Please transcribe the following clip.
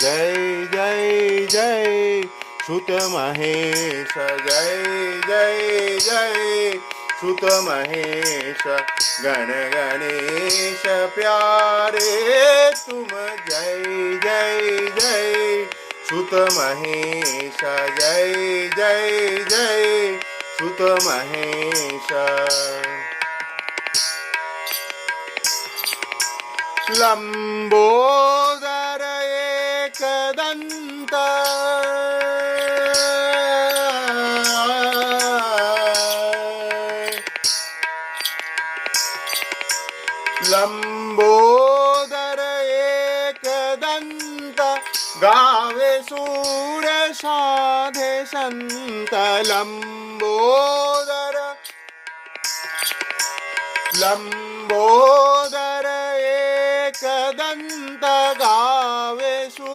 जय जय जय सुत महेश जय जय जय सुत महेश गण गणेश प्यारे तुम जय जय जय सुत महेश जय जय जय सुत महेश लंबोदर एकदंत लंबोदर एकदंत गावे सूर साधे संत लंबोदर